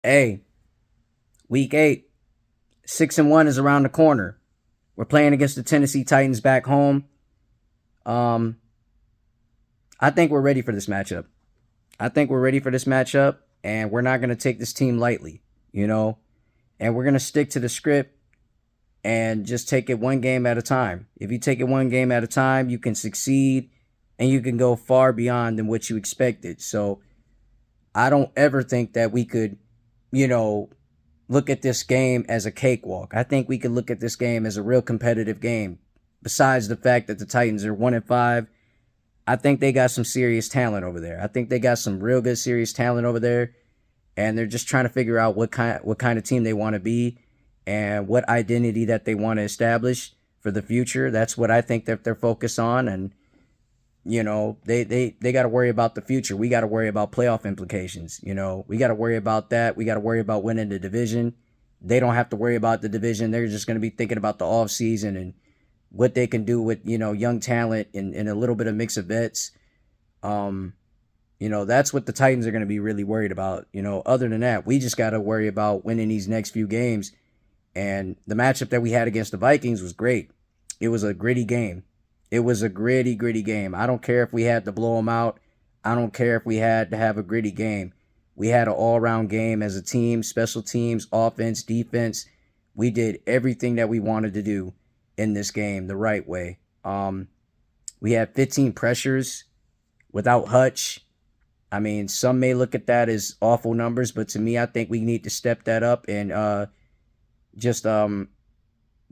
Hey, week 8, 6-1 is around the corner. We're playing against the Tennessee Titans back home. Um, I think we're ready for this matchup. I think we're ready for this matchup, and we're not going to take this team lightly, you know, and we're going to stick to the script and just take it one game at a time. If you take it one game at a time, you can succeed and you can go far beyond than what you expected. So I don't ever think that we could, you know, look at this game as a cakewalk. I think we could look at this game as a real competitive game. Besides the fact that the Titans are 1-5, I think they got some serious talent over there. I think they got some real good serious talent over there, and they're just trying to figure out what kind of team they want to be and what identity that they want to establish for the future. That's what I think that they're focused on, and they got to worry about the future. We got to worry about playoff implications. We got to worry about that. We got to worry about winning the division. They don't have to worry about the division. They're just going to be thinking about the off season and what they can do with young talent and a little bit of mix of vets. um that's what the Titans are going to be really worried about. Other than that, we just got to worry about winning these next few games. And the matchup that we had against the Vikings was great. It was a gritty game. It was a gritty game. I don't care if we had to blow them out. I don't care if we had to have a gritty game. We had an all-around game as a team, special teams, offense, defense. We did everything that we wanted to do in this game the right way. We had 15 pressures without Hutch. I mean, some may look at that as awful numbers, but to me, I think we need to step that up and just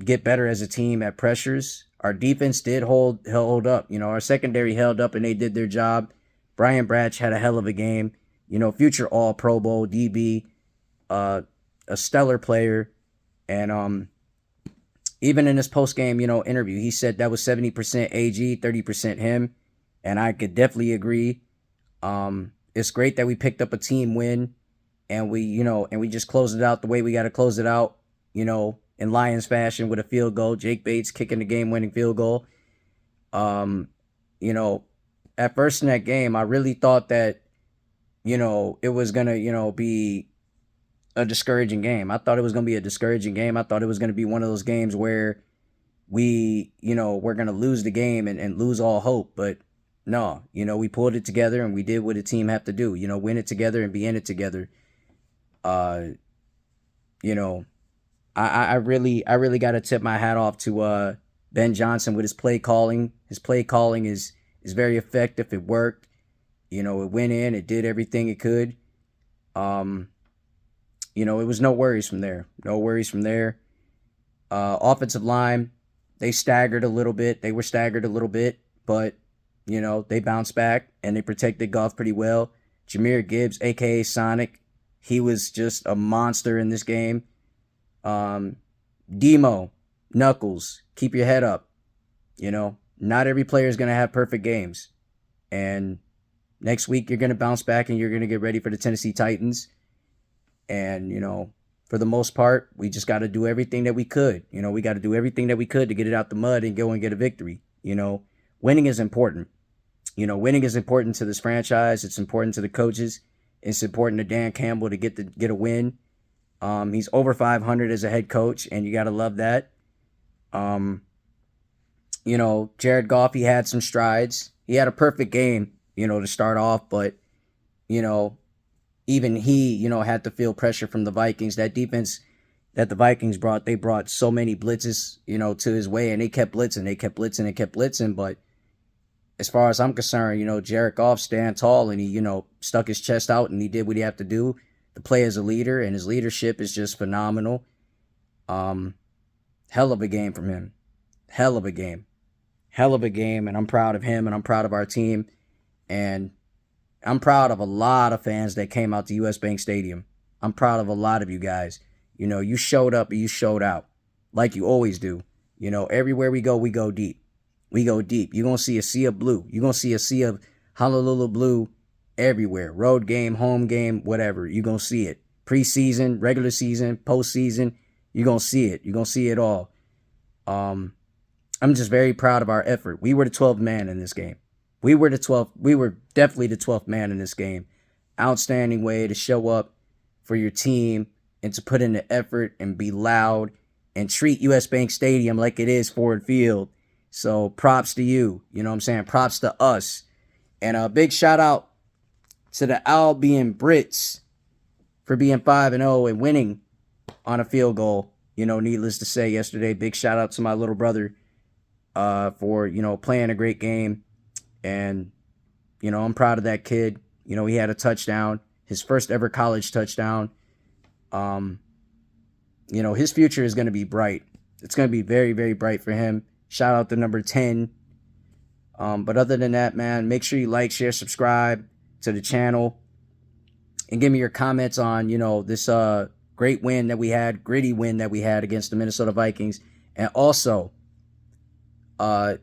get better as a team at pressures. Our defense did hold up. Our secondary held up and they did their job. Brian Branch had a hell of a game. Future All Pro Bowl DB, a stellar player, and even in his post game interview, he said that was 70% AG, 30% him, and I could definitely agree. It's great that we picked up a team win, and we just closed it out the way we got to close it out. In Lions fashion with a field goal. Jake Bates kicking the game-winning field goal. Um, you know, at first in that game, I really thought that it was gonna be a discouraging game. I thought it was gonna be a discouraging game. I thought it was gonna be one of those games where we're gonna lose the game and lose all hope. But no, we pulled it together and we did what a team have to do. Win it together and be in it together. Uh, you know, I really got to tip my hat off to Ben Johnson with his play calling. His play calling is very effective. It worked. It went in. It did everything it could. Um, it was no worries from there. No worries from there. Offensive line, they staggered a little bit. They were staggered a little bit, but they bounced back and they protected Goff pretty well. Jahmyr Gibbs, aka Sonic, he was just a monster in this game. Um, Demo, Knuckles, keep your head up. Not every player is going to have perfect games. And next week, you're going to bounce back and you're going to get ready for the Tennessee Titans. And, for the most part, we just got to do everything that we could. We got to do everything that we could to get it out the mud and go and get a victory. Winning is important. Winning is important to this franchise. It's important to the coaches. It's important to Dan Campbell to get a win. He's over 500 as a head coach, and you got to love that. Um, Jared Goff, he had some strides. He had a perfect game, to start off, but, you know, even he, had to feel pressure from the Vikings. That defense that the Vikings brought, they brought so many blitzes, to his way, and they kept blitzing, and kept blitzing. But as far as I'm concerned, Jared Goff stand tall and he, stuck his chest out and he did what he had to do to play as a leader, and his leadership is just phenomenal. Um, Hell of a game from him. Hell of a game. Hell of a game, and I'm proud of him and I'm proud of our team. And I'm proud of a lot of fans that came out to US Bank Stadium. I'm proud of a lot of you guys. You showed up and you showed out like you always do. Everywhere we go deep. We go deep. You're going to see a sea of blue. You're going to see a sea of Honolulu blue everywhere. Road game, home game, whatever. You're going to see it. Preseason, regular season, postseason. You're going to see it. You're going to see it all. I'm just very proud of our effort. We were the 12th man in this game. We were definitely the 12th man in this game. Outstanding way to show up, for your team and to put in the effort and be loud and treat US Bank Stadium like it is Ford Field. So props to you. You know what I'm saying? Props to us. And a big shout out to the Albion Brits for being 5-0 and winning on a field goal. You know, needless to say, yesterday, big shout out to my little brother for, you know, playing a great game. And, you know, I'm proud of that kid. You know, he had a touchdown, his first ever college touchdown. You know, his future is going to be bright. It's going to be very, very bright for him. Shout out to number 10. But other than that, man, make sure you like, share, subscribe to the channel. And give me your comments on, you know, this great win that we had, gritty win that we had against the Minnesota Vikings. And also, I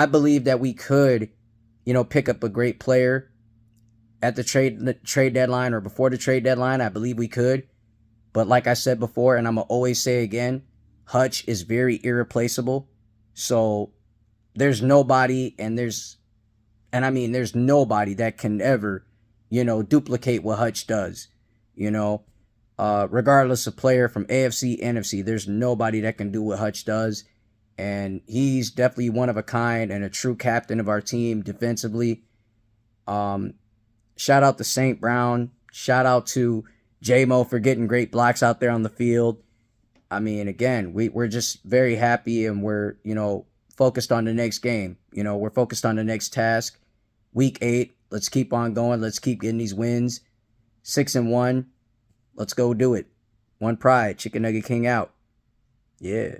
believe that we could, you know, pick up a great player at the trade deadline or before the trade deadline. I believe we could. But like I said before, and I'm going to always say again, Hutch is very irreplaceable. So there's nobody, there's nobody that can ever, you know, duplicate what Hutch does, you know, regardless of player from AFC, NFC, there's nobody that can do what Hutch does. And he's definitely one of a kind and a true captain of our team defensively. Shout out to St. Brown. Shout out to J-Mo for getting great blocks out there on the field. I mean, again, we're just very happy, and we're, you know, focused on the next game. You know, we're focused on the next task. Week 8, let's keep on going. Let's keep getting these wins. 6-1. Let's go do it. One Pride. Chicken Nugget King out. Yeah.